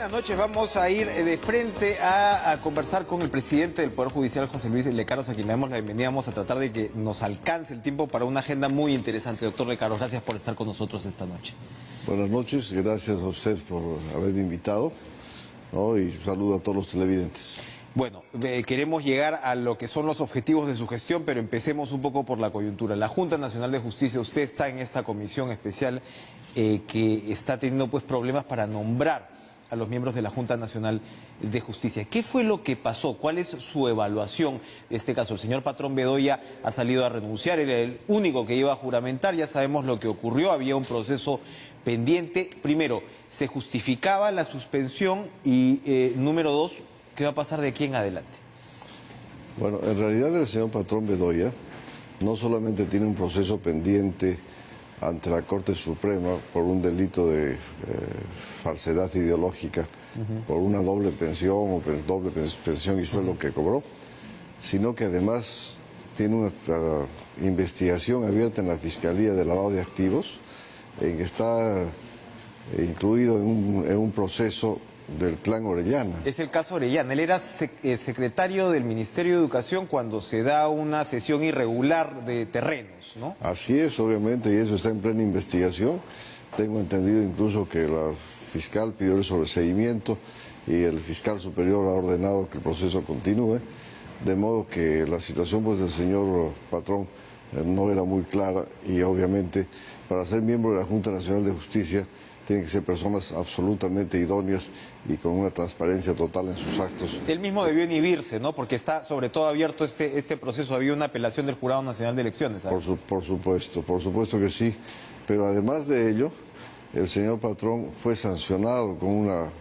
Buenas noches, vamos a ir de frente a conversar con el presidente del Poder Judicial, José Luis Lecaros, a quien le damos la bienvenida. Vamos a tratar de que nos alcance el tiempo para una agenda muy interesante. Doctor Lecaros, gracias por estar con nosotros esta noche. Buenas noches, gracias a usted por haberme invitado, ¿no? Y saludo a todos los televidentes. Bueno, queremos llegar a lo que son los objetivos de su gestión, pero empecemos un poco por la coyuntura. La Junta Nacional de Justicia, usted está en esta comisión especial que está teniendo pues problemas para nombrar a los miembros de la Junta Nacional de Justicia. ¿Qué fue lo que pasó? ¿Cuál es su evaluación de este caso? El señor Patrón Bedoya ha salido a renunciar, era el único que iba a juramentar, ya sabemos lo que ocurrió, había un proceso pendiente. Primero, ¿se justificaba la suspensión? Y número dos, ¿qué va a pasar de aquí en adelante? Bueno, en realidad el señor Patrón Bedoya no solamente tiene un proceso pendiente ante la Corte Suprema por un delito de falsedad ideológica, por una doble pensión o doble pensión y sueldo que cobró, sino que además tiene una investigación abierta en la Fiscalía de Lavado de Activos, en que está incluido en un proceso del clan Orellana. Es el caso Orellana. Él era secretario del Ministerio de Educación cuando se da una cesión irregular de terrenos, ¿no? Así es, obviamente, y eso está en plena investigación. Tengo entendido incluso que la fiscal pidió el sobreseimiento y el fiscal superior ha ordenado que el proceso continúe, de modo que la situación pues, del señor Patrón no era muy clara y obviamente para ser miembro de la Junta Nacional de Justicia tienen que ser personas absolutamente idóneas y con una transparencia total en sus actos. Él mismo debió inhibirse, ¿no? Porque está sobre todo abierto este proceso. Había una apelación del Jurado Nacional de Elecciones, ¿sabes? Por supuesto que sí. Pero además de ello, el señor Patrón fue sancionado con una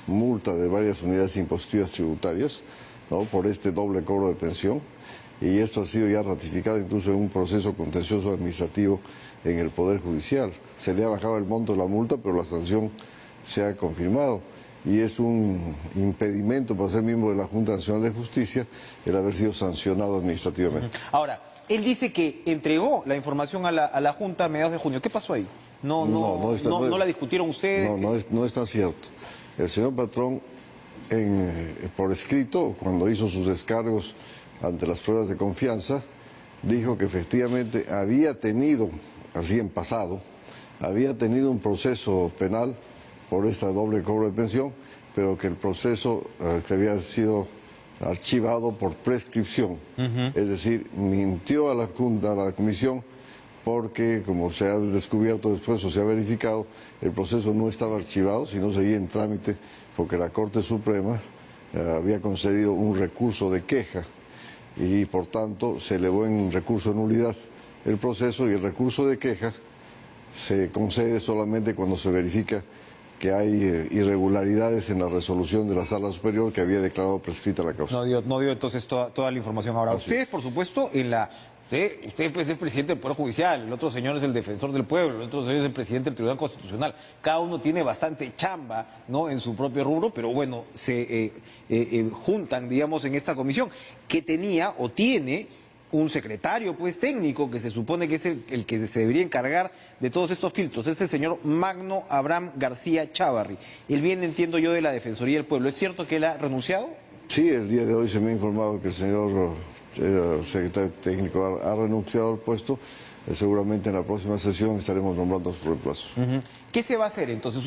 multa de varias unidades impositivas tributarias, ¿no? Por este doble cobro de pensión. Y esto ha sido ya ratificado incluso en un proceso contencioso administrativo en el Poder Judicial. Se le ha bajado el monto de la multa, pero la sanción se ha confirmado. Y es un impedimento para ser miembro de la Junta Nacional de Justicia el haber sido sancionado administrativamente. Ahora, él dice que entregó la información a la Junta a mediados de junio. ¿Qué pasó ahí? ¿No la discutieron ustedes? No es tan cierto. El señor Patrón, por escrito, cuando hizo sus descargos ante las pruebas de confianza, dijo que efectivamente había tenido, así en pasado, había tenido un proceso penal por esta doble cobro de pensión, pero que el proceso que había sido archivado por prescripción. Es decir, mintió a la Junta, a la Comisión, porque como se ha descubierto después o se ha verificado, el proceso no estaba archivado, sino seguía en trámite, porque la Corte Suprema había concedido un recurso de queja y por tanto se elevó en recurso de nulidad el proceso y el recurso de queja se concede solamente cuando se verifica que hay irregularidades en la resolución de la Sala Superior que había declarado prescrita la causa. No dio entonces toda la información. Ahora, ustedes, por supuesto, usted pues, es presidente del Poder Judicial, el otro señor es el defensor del pueblo, el otro señor es el presidente del Tribunal Constitucional. Cada uno tiene bastante chamba, ¿no?, en su propio rubro, pero bueno, se juntan, digamos, en esta comisión que tenía o tiene un secretario pues técnico que se supone que es el que se debería encargar de todos estos filtros. Es el señor Magno Abraham García Chávarri. Él viene, entiendo yo, de la Defensoría del Pueblo. ¿Es cierto que él ha renunciado? Sí, el día de hoy se me ha informado que el señor secretario técnico ha renunciado al puesto. Seguramente en la próxima sesión estaremos nombrando a su reemplazo. ¿Qué se va a hacer entonces?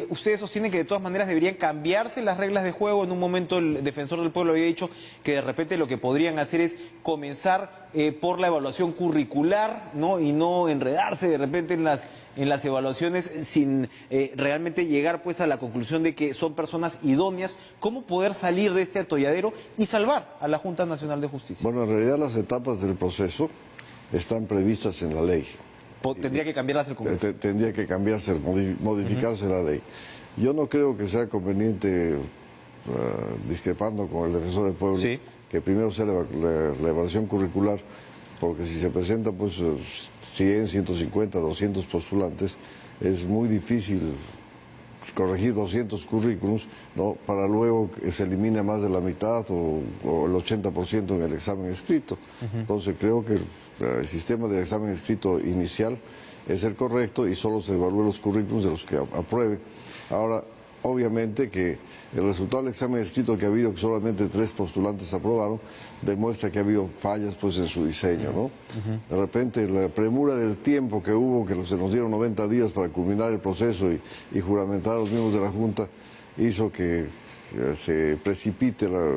Ustedes sostienen que de todas maneras deberían cambiarse las reglas de juego. En un momento el defensor del pueblo había dicho que de repente lo que podrían hacer es comenzar por la evaluación curricular, ¿no? Y no enredarse de repente en las evaluaciones sin realmente llegar pues a la conclusión de que son personas idóneas. ¿Cómo poder salir de este atolladero y salvar a la Junta Nacional de Justicia? Bueno, en realidad las etapas del proceso están previstas en la ley. Tendría que cambiarlas el Congreso. Tendría que cambiarse, modificarse la ley. Yo no creo que sea conveniente, discrepando con el defensor del pueblo, sí, que primero sea la evaluación curricular, porque si se presentan pues 100, 150, 200 postulantes, es muy difícil corregir 200 currículums, ¿no?, para luego que se elimine más de la mitad o el 80% en el examen escrito. Entonces creo que el sistema de examen escrito inicial es el correcto y solo se evalúen los currículums de los que aprueben. Ahora, obviamente que el resultado del examen escrito, que ha habido que solamente 3 postulantes aprobaron, demuestra que ha habido fallas pues en su diseño, ¿no? De repente la premura del tiempo que hubo, que se nos dieron 90 días para culminar el proceso y juramentar a los miembros de la Junta, hizo que se precipite la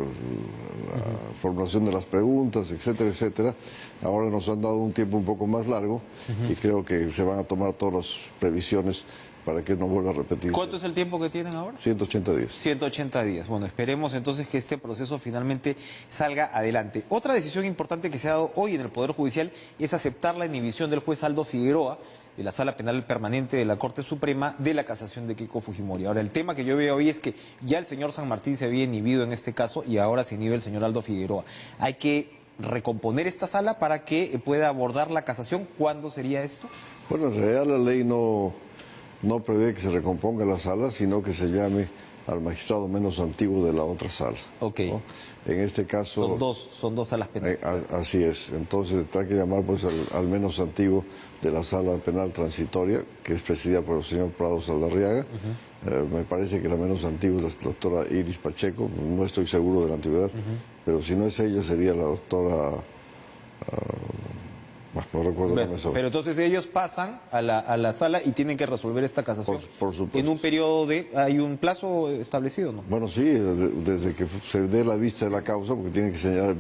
formulación de las preguntas, etcétera, etcétera. Ahora nos han dado un tiempo un poco más largo y creo que se van a tomar todas las previsiones para que no vuelva a repetirse. ¿Cuánto es el tiempo que tienen ahora? 180 días. 180 días. Bueno, esperemos entonces que este proceso finalmente salga adelante. Otra decisión importante que se ha dado hoy en el Poder Judicial es aceptar la inhibición del juez Aldo Figueroa de la Sala Penal Permanente de la Corte Suprema de la casación de Keiko Fujimori. Ahora, el tema que yo veo hoy es que ya el señor San Martín se había inhibido en este caso y ahora se inhibe el señor Aldo Figueroa. Hay que recomponer esta sala para que pueda abordar la casación. ¿Cuándo sería esto? Bueno, en realidad la ley no prevé que se recomponga la sala, sino que se llame al magistrado menos antiguo de la otra sala. Ok. ¿No? En este caso... Son dos salas penales. Así es. Entonces tendrá que llamar pues al menos antiguo de la sala penal transitoria, que es presidida por el señor Prado Saldarriaga. Me parece que la menos antigua es la doctora Iris Pacheco, no estoy seguro de la antigüedad, pero si no es ella sería la doctora... bueno, no recuerdo Bueno, el nombre. pero entonces ellos pasan a la sala y tienen que resolver esta casación. Por supuesto. En un periodo de... ¿Hay un plazo establecido, no? Bueno, sí, desde que se dé la vista de la causa, porque tienen que señalar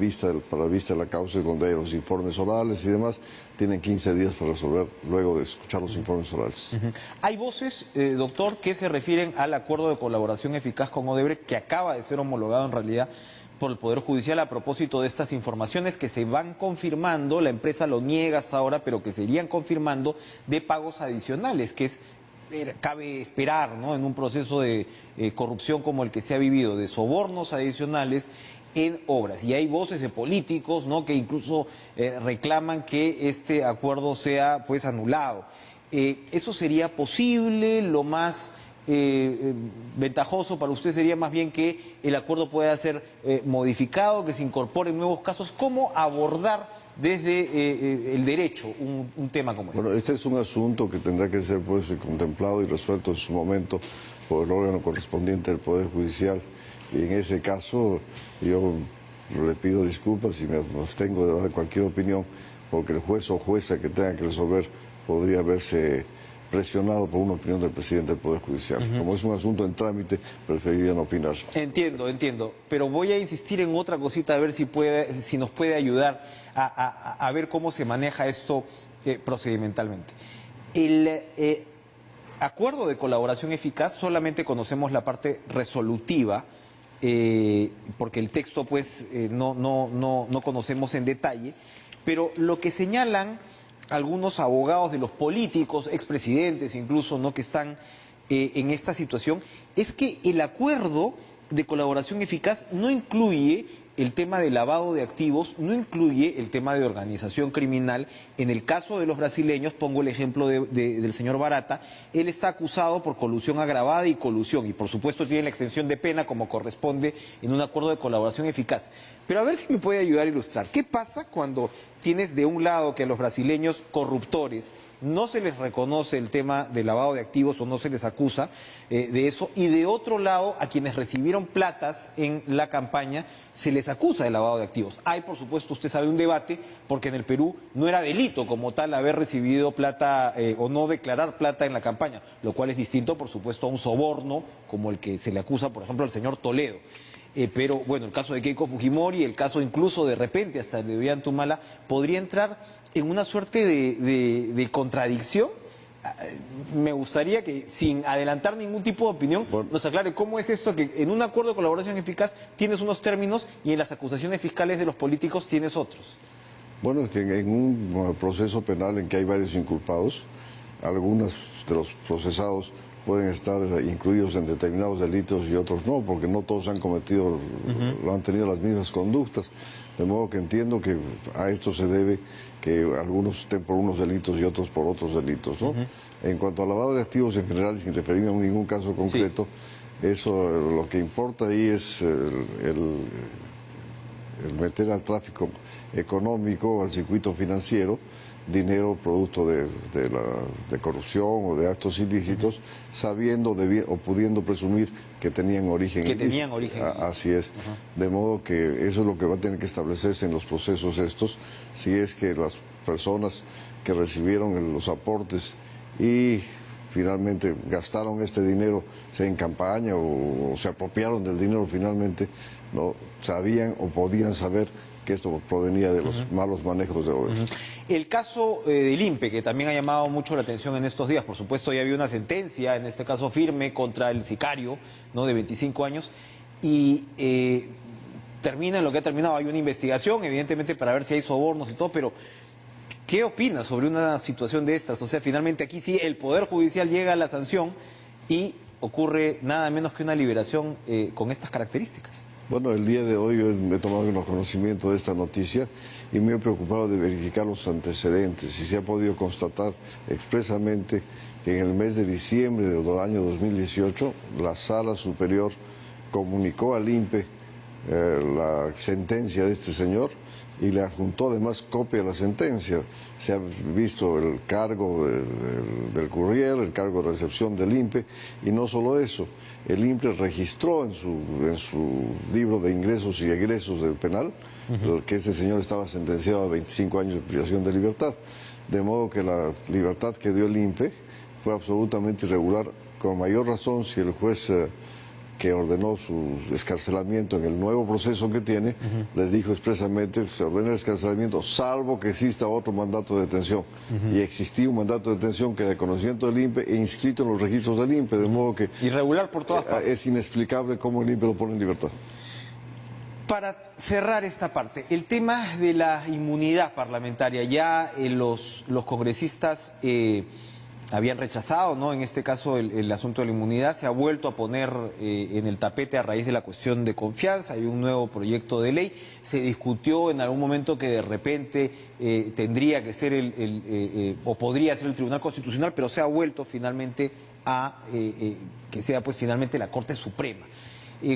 para la vista de la causa, donde hay los informes orales y demás, tienen 15 días para resolver luego de escuchar los informes orales. Hay voces, doctor, que se refieren al acuerdo de colaboración eficaz con Odebrecht, que acaba de ser homologado en realidad por el Poder Judicial a propósito de estas informaciones que se van confirmando, la empresa lo niega hasta ahora, pero que se irían confirmando de pagos adicionales, que es cabe esperar, ¿no?, en un proceso de corrupción como el que se ha vivido, de sobornos adicionales en obras. Y hay voces de políticos, ¿no?, que incluso reclaman que este acuerdo sea pues anulado. ¿Eso sería posible? Lo más ventajoso para usted sería más bien que el acuerdo pueda ser modificado, que se incorporen nuevos casos. ¿Cómo abordar desde el derecho un tema como este? Bueno, este es un asunto que tendrá que ser pues contemplado y resuelto en su momento por el órgano correspondiente del Poder Judicial. Y en ese caso yo le pido disculpas y me abstengo de dar cualquier opinión, porque el juez o jueza que tenga que resolver podría verse presionado por una opinión del presidente del Poder Judicial. Como es un asunto en trámite, preferiría no opinar. Entiendo, pero voy a insistir en otra cosita, a ver si nos puede ayudar a ver cómo se maneja esto procedimentalmente. El acuerdo de colaboración eficaz solamente conocemos la parte resolutiva, porque el texto pues no conocemos en detalle, pero lo que señalan algunos abogados de los políticos, expresidentes incluso, ¿no?, que están en esta situación, es que el acuerdo de colaboración eficaz no incluye el tema de lavado de activos, no incluye el tema de organización criminal. En el caso de los brasileños, pongo el ejemplo del señor Barata, él está acusado por colusión agravada y colusión, y por supuesto tiene la extensión de pena como corresponde en un acuerdo de colaboración eficaz. Pero a ver si me puede ayudar a ilustrar. ¿Qué pasa cuando tienes de un lado que a los brasileños corruptores no se les reconoce el tema de lavado de activos o no se les acusa de eso, y de otro lado a quienes recibieron platas en la campaña se les acusa de lavado de activos? Hay, por supuesto, usted sabe, un debate, porque en el Perú no era delito como tal haber recibido plata o no declarar plata en la campaña, lo cual es distinto, por supuesto, a un soborno como el que se le acusa, por ejemplo, al señor Toledo. Pero bueno, el caso de Keiko Fujimori, el caso incluso de repente hasta de Ollanta podría entrar en una suerte de contradicción. Me gustaría que, sin adelantar ningún tipo de opinión, nos aclare cómo es esto que en un acuerdo de colaboración eficaz tienes unos términos y en las acusaciones fiscales de los políticos tienes otros. Bueno, es que en un proceso penal en que hay varios inculpados, algunos de los procesados pueden estar incluidos en determinados delitos y otros no, porque no todos han cometido, han tenido las mismas conductas. De modo que entiendo que a esto se debe que algunos estén por unos delitos y otros por otros delitos, ¿no? En cuanto al lavado de activos en general, sin referirme a ningún caso concreto, eso lo que importa ahí es el meter al tráfico económico, al circuito financiero, dinero producto de corrupción o de actos ilícitos, sabiendo o pudiendo presumir que tenían origen ilícito. Así es. De modo que eso es lo que va a tener que establecerse en los procesos estos, si es que las personas que recibieron los aportes y finalmente gastaron este dinero, sea en campaña o se apropiaron del dinero finalmente, no sabían o podían saber que esto provenía de los malos manejos de Odebrecht. El caso del INPE, que también ha llamado mucho la atención en estos días, por supuesto ya había una sentencia, en este caso firme, contra el sicario, ¿no?, de 25 años, y termina en lo que ha terminado. Hay una investigación, evidentemente, para ver si hay sobornos y todo, pero ¿qué opinas sobre una situación de estas? O sea, finalmente aquí sí el Poder Judicial llega a la sanción y ocurre nada menos que una liberación con estas características. Bueno, el día de hoy he tomado conocimiento de esta noticia y me he preocupado de verificar los antecedentes y se ha podido constatar expresamente que en el mes de diciembre del año 2018 la Sala Superior comunicó al INPE la sentencia de este señor y le adjuntó además copia de la sentencia. Se ha visto el cargo del courier, el cargo de recepción del INPE, y no solo eso, el INPE registró en su libro de ingresos y egresos del penal que este señor estaba sentenciado a 25 años de privación de libertad, de modo que la libertad que dio el INPE fue absolutamente irregular, con mayor razón si el juez que ordenó su escarcelamiento en el nuevo proceso que tiene, les dijo expresamente, se ordena el escarcelamiento salvo que exista otro mandato de detención. Y existía un mandato de detención que era de conocimiento del INPE e inscrito en los registros del INPE, de modo que... Irregular por todas partes. Es inexplicable cómo el INPE lo pone en libertad. Para cerrar esta parte, el tema de la inmunidad parlamentaria, ya los congresistas habían rechazado, ¿no?, en este caso el asunto de la inmunidad, se ha vuelto a poner en el tapete a raíz de la cuestión de confianza. Hay un nuevo proyecto de ley, se discutió en algún momento que de repente tendría que ser o podría ser el Tribunal Constitucional, pero se ha vuelto finalmente a que sea pues finalmente la Corte Suprema.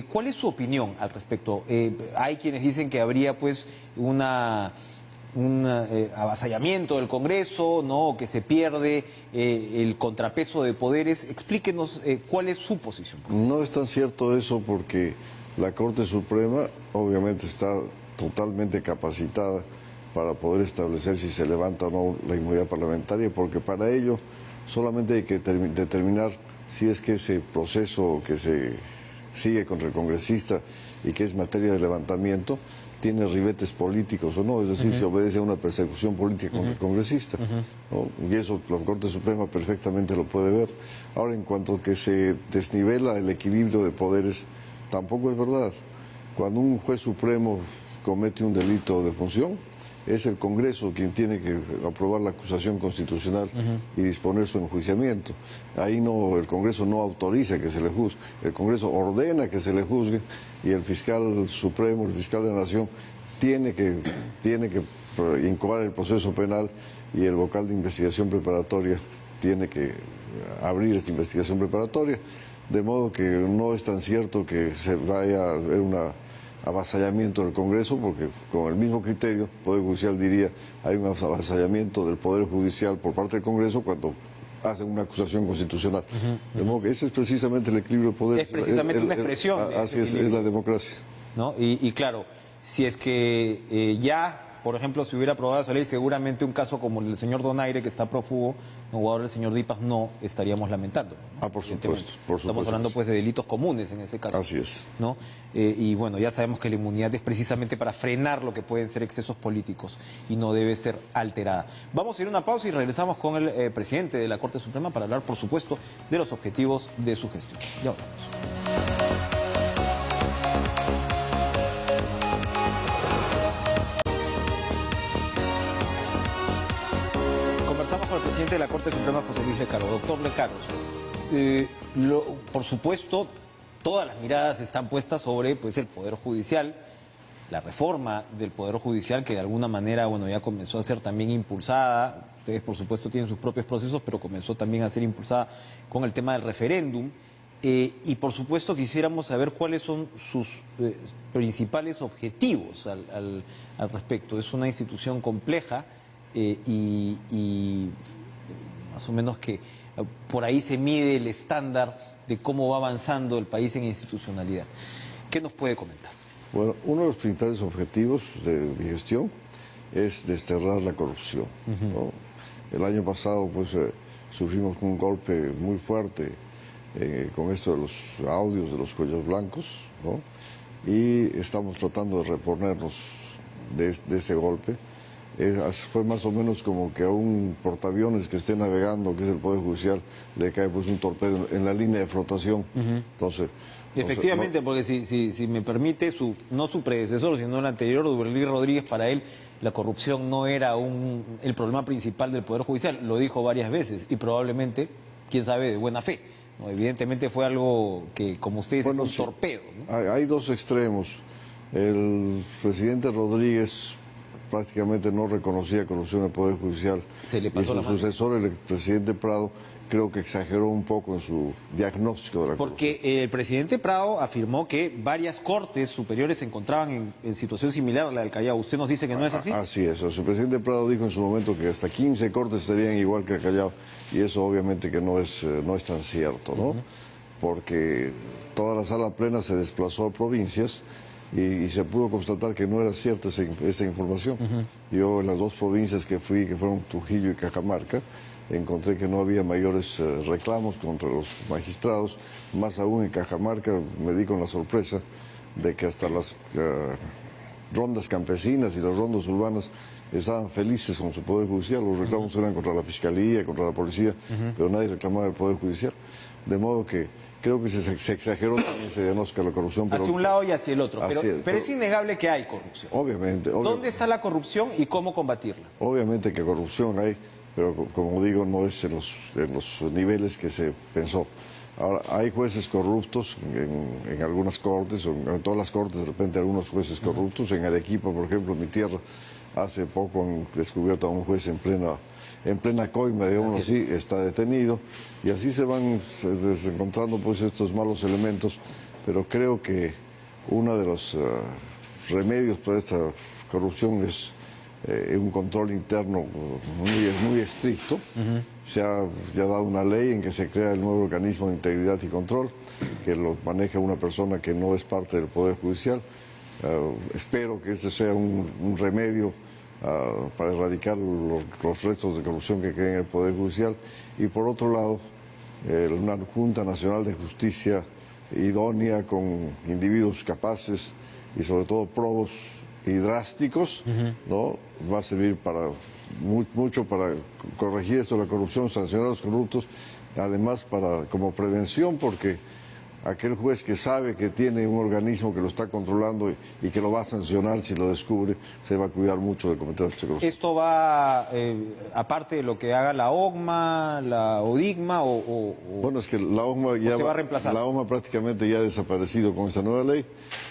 ¿Cuál es su opinión al respecto? Hay quienes dicen que habría pues un avasallamiento del Congreso, ¿no?, que se pierde el contrapeso de poderes. Explíquenos cuál es su posición. No es tan cierto eso, porque la Corte Suprema obviamente está totalmente capacitada para poder establecer si se levanta o no la inmunidad parlamentaria, porque para ello solamente hay que determinar si es que ese proceso que se sigue contra el congresista y que es materia de levantamiento tiene ribetes políticos o no, es decir, si obedece a una persecución política contra el congresista, ¿no? Y eso la Corte Suprema perfectamente lo puede ver. Ahora, en cuanto a que se desnivela el equilibrio de poderes, tampoco es verdad. Cuando un juez supremo comete un delito de función, es el Congreso quien tiene que aprobar la acusación constitucional y disponer su enjuiciamiento. Ahí no, el Congreso no autoriza que se le juzgue, el Congreso ordena que se le juzgue y el fiscal supremo, el fiscal de la Nación, tiene que incoar el proceso penal y el vocal de investigación preparatoria tiene que abrir esta investigación preparatoria, de modo que no es tan cierto que se vaya a ver un avasallamiento del Congreso, porque con el mismo criterio, el Poder Judicial diría, hay un avasallamiento del Poder Judicial por parte del Congreso cuando hacen una acusación constitucional. De modo que ese es precisamente el equilibrio de poder. Es precisamente una expresión. Así es la democracia. ¿No? Y claro, si es que ya, por ejemplo, si hubiera aprobado esa ley, seguramente un caso como el del señor Donaire, que está prófugo, o ahora el señor Dipas, no estaríamos lamentando, ¿no? Por supuesto. Estamos hablando pues de delitos comunes en ese caso. Así es. ¿No? Y bueno, ya sabemos que la inmunidad es precisamente para frenar lo que pueden ser excesos políticos y no debe ser alterada. Vamos a ir a una pausa y regresamos con el presidente de la Corte Suprema para hablar, por supuesto, de los objetivos de su gestión. Ya volvemos. Con el presidente de la Corte Suprema, José Luis Lecarro. Doctor Lecarro, por supuesto, todas las miradas están puestas sobre pues, el Poder Judicial, la reforma del Poder Judicial, que de alguna manera bueno, ya comenzó a ser también impulsada. Ustedes, por supuesto, tienen sus propios procesos, pero comenzó también a ser impulsada con el tema del referéndum. Y, por supuesto, quisiéramos saber cuáles son sus principales objetivos al respecto. Es una institución compleja. y más o menos que por ahí se mide el estándar de cómo va avanzando el país en institucionalidad. ¿Qué nos puede comentar? Bueno, uno de los principales objetivos de mi gestión es desterrar la corrupción, ¿no? El año pasado pues sufrimos un golpe muy fuerte con esto de los audios de los cuellos blancos, ¿no? Y estamos tratando de reponernos de ese golpe. Fue más o menos como que a un portaaviones que esté navegando, que es el Poder Judicial, le cae pues un torpedo en la línea de flotación. Entonces, efectivamente, porque si me permite, no su predecesor, sino el anterior, Duberlí Rodríguez, para él la corrupción no era el problema principal del Poder Judicial, lo dijo varias veces y probablemente, quién sabe, de buena fe. ¿No? Evidentemente fue algo que, como usted dice, fue un torpedo, ¿no? Hay dos extremos. El presidente Rodríguez prácticamente no reconocía corrupción en el Poder Judicial. Se le pasó y su la mano. sucesor, el presidente Prado, creo que exageró un poco en su diagnóstico de la corrupción. Porque el presidente Prado afirmó que varias cortes superiores se encontraban en situación similar a la del Callao. ¿Usted nos dice que no es así? Así es. El presidente Prado dijo en su momento que hasta 15 cortes estarían igual que el Callao, y eso obviamente que no es tan cierto, ¿no? Porque toda la sala plena se desplazó a provincias y se pudo constatar que no era cierta esa información. Yo en las dos provincias que fui, que fueron Trujillo y Cajamarca, encontré que no había mayores reclamos contra los magistrados. Más aún en Cajamarca me di con la sorpresa de que hasta las rondas campesinas y las rondas urbanas estaban felices con su Poder Judicial. Los reclamos eran contra la Fiscalía, contra la Policía, pero nadie reclamaba el Poder Judicial. De modo que creo que se exageró también ese diagnóstico de la corrupción. Hacia un lado y hacia el otro. Pero es innegable que hay corrupción. Obviamente. ¿Dónde está la corrupción y cómo combatirla? Obviamente que corrupción hay, pero como digo, no es en los niveles que se pensó. Ahora, hay jueces corruptos en algunas cortes, o en todas las cortes de repente algunos jueces corruptos. En Arequipa, por ejemplo, en mi tierra, hace poco han descubierto a un juez en plena coima, digamos así, está detenido, y así se van desencontrando pues estos malos elementos, pero creo que uno de los remedios para esta corrupción es un control interno muy estricto. Se ha ya dado una ley en que se crea el nuevo organismo de integridad y control, que lo maneja una persona que no es parte del Poder Judicial. Espero que este sea un remedio para erradicar los restos de corrupción que queden en el Poder Judicial. Y por otro lado, una Junta Nacional de Justicia idónea, con individuos capaces y sobre todo probos y drásticos, ¿no? Va a servir mucho para corregir esto de la corrupción, sancionar a los corruptos, además como prevención, porque aquel juez que sabe que tiene un organismo que lo está controlando y que lo va a sancionar si lo descubre, se va a cuidar mucho de cometer este corrupción. ¿Esto va, aparte de lo que haga la OGMA, la ODIGMA Bueno, es que la OGMA ya se va a reemplazar? La OGMA prácticamente ya ha desaparecido con esta nueva ley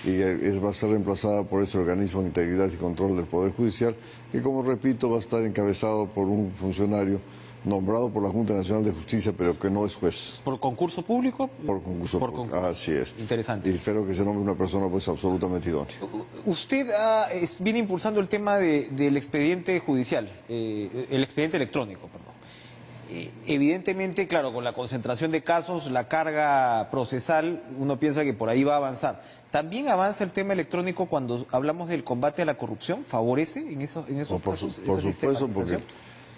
y va a ser reemplazada por este organismo de integridad y control del Poder Judicial, que, como repito, va a estar encabezado por un funcionario nombrado por la Junta Nacional de Justicia, pero que no es juez. ¿Por concurso público? Por concurso público. Así es. Interesante. Y espero que se nombre una persona pues absolutamente idónea. Usted viene impulsando el tema del expediente judicial, el expediente electrónico, perdón. Evidentemente, claro, con la concentración de casos, la carga procesal, uno piensa que por ahí va a avanzar. ¿También avanza el tema electrónico cuando hablamos del combate a la corrupción? ¿Favorece en esos casos Por esa supuesto,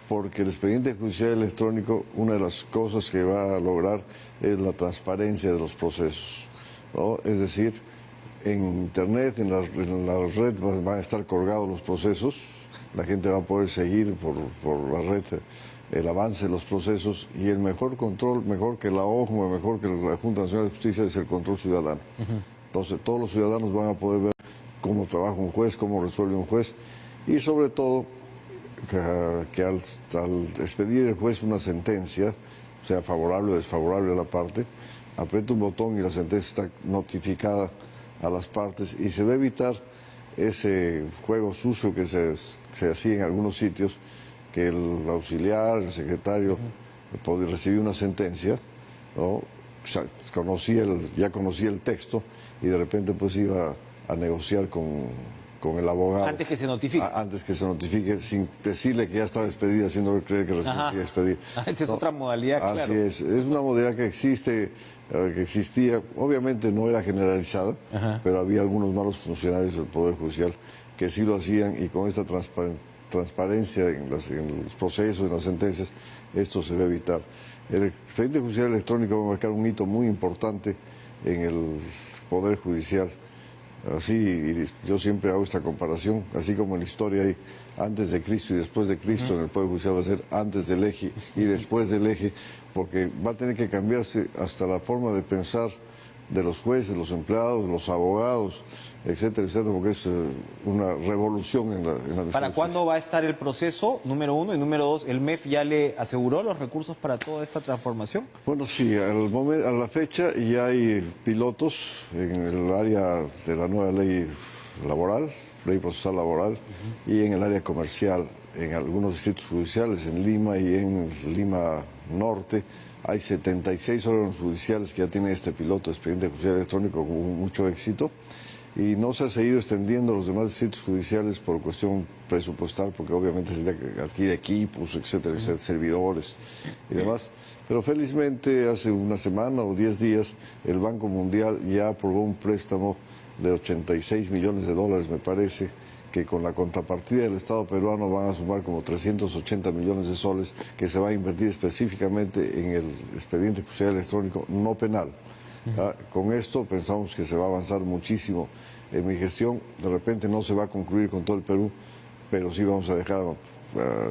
porque el expediente judicial electrónico, una de las cosas que va a lograr es la transparencia de los procesos, ¿no? Es decir, en Internet, en la red van a estar colgados los procesos, la gente va a poder seguir por la red el avance de los procesos, y el mejor control, mejor que la OJMA, mejor que la Junta Nacional de Justicia, es el control ciudadano. Entonces todos los ciudadanos van a poder ver cómo trabaja un juez, cómo resuelve un juez, y sobre todo que al expedir el juez una sentencia, sea favorable o desfavorable a la parte, aprieta un botón y la sentencia está notificada a las partes, y se va a evitar ese juego sucio que se hacía en algunos sitios, que el auxiliar, el secretario, recibía una sentencia, ¿no? O sea, ya conocía el texto, y de repente pues iba a negociar con con el abogado. Antes que se notifique. Antes que se notifique, sin decirle que ya está despedida, haciéndole creer que recién Ajá. se despedir. Esa es otra modalidad, Así claro. es una modalidad que existe, que existía, obviamente no era generalizada, Ajá. pero había algunos malos funcionarios del Poder Judicial que sí lo hacían, y con esta transparencia en los procesos, en las sentencias, esto se va a evitar. El expediente judicial electrónico va a marcar un hito muy importante en el Poder Judicial. Así, y yo siempre hago esta comparación, así como en la historia hay antes de Cristo y después de Cristo, en el Poder Judicial va a ser antes del eje y después del eje, porque va a tener que cambiarse hasta la forma de pensar de los jueces, los empleados, los abogados, etcétera, etcétera, porque es una revolución en la ¿Para cuándo va a estar el proceso, número uno? Y número dos, ¿el MEF ya le aseguró los recursos para toda esta transformación? Bueno, sí, a la fecha ya hay pilotos en el área de la nueva ley laboral, ley procesal laboral, y en el área comercial, en algunos distritos judiciales, en Lima y en Lima Norte. Hay 76 órganos judiciales que ya tienen este piloto de expediente judicial electrónico con mucho éxito, y no se ha seguido extendiendo a los demás distritos judiciales por cuestión presupuestal, porque obviamente se tiene que adquirir equipos, etcétera, etcétera, servidores y demás. Pero felizmente hace una semana o 10 días el Banco Mundial ya aprobó un préstamo de 86 millones de dólares, me parece, que con la contrapartida del Estado peruano van a sumar como 380 millones de soles, que se va a invertir específicamente en el expediente judicial electrónico no penal. Con esto pensamos que se va a avanzar muchísimo en mi gestión. De repente no se va a concluir con todo el Perú, pero sí vamos a dejar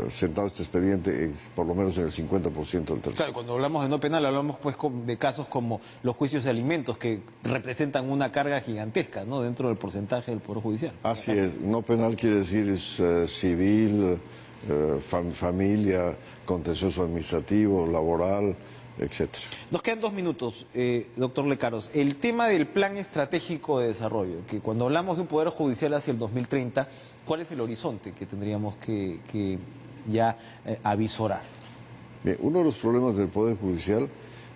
sentado este expediente por lo menos en el 50% del territorio. Claro, cuando hablamos de no penal hablamos pues de casos como los juicios de alimentos, que representan una carga gigantesca, ¿no?, dentro del porcentaje del Poder Judicial. Así es, no penal quiere decir es civil, familia, contencioso administrativo, laboral, etcétera. Nos quedan 2 minutos, doctor Lecaros. El tema del Plan Estratégico de Desarrollo, que cuando hablamos de un Poder Judicial hacia el 2030, ¿cuál es el horizonte que tendríamos que ya avisorar? Bien, uno de los problemas del Poder Judicial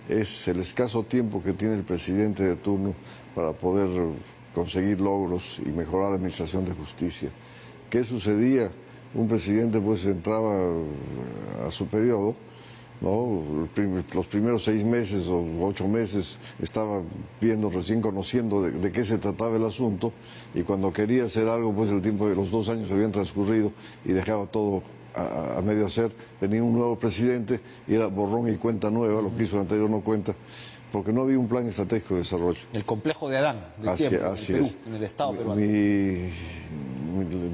es el escaso tiempo que tiene el presidente de turno para poder conseguir logros y mejorar la administración de justicia. ¿Qué sucedía? Un presidente pues entraba a su periodo, ¿no? Los primeros 6 meses o 8 meses estaba viendo, recién conociendo de qué se trataba el asunto, y cuando quería hacer algo, pues el tiempo de los 2 años habían transcurrido y dejaba todo a medio hacer. Venía un nuevo presidente y era borrón y cuenta nueva, lo que hizo el anterior no cuenta, porque no había un plan estratégico de desarrollo. El complejo de Adán, de siempre, en Perú, en el Estado peruano.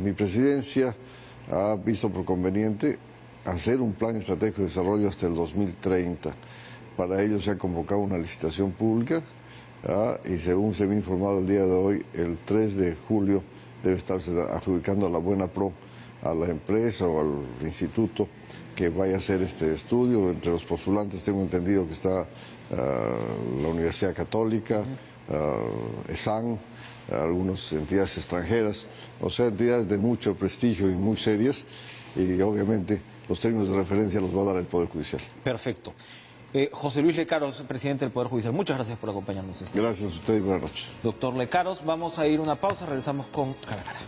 Mi presidencia ha visto por conveniente hacer un plan estratégico de desarrollo hasta el 2030. Para ello se ha convocado una licitación pública, y según se me ha informado el día de hoy, el 3 de julio debe estarse adjudicando a la Buena Pro, a la empresa o al instituto que vaya a hacer este estudio. Entre los postulantes tengo entendido que está la Universidad Católica, ESAN, algunas entidades extranjeras, o sea, entidades de mucho prestigio y muy serias, y obviamente los términos de referencia los va a dar el Poder Judicial. Perfecto. José Luis Lecaros, presidente del Poder Judicial, muchas gracias por acompañarnos. Gracias a usted y buenas noches. Doctor Lecaros, vamos a ir a una pausa, regresamos con Cara a Cara.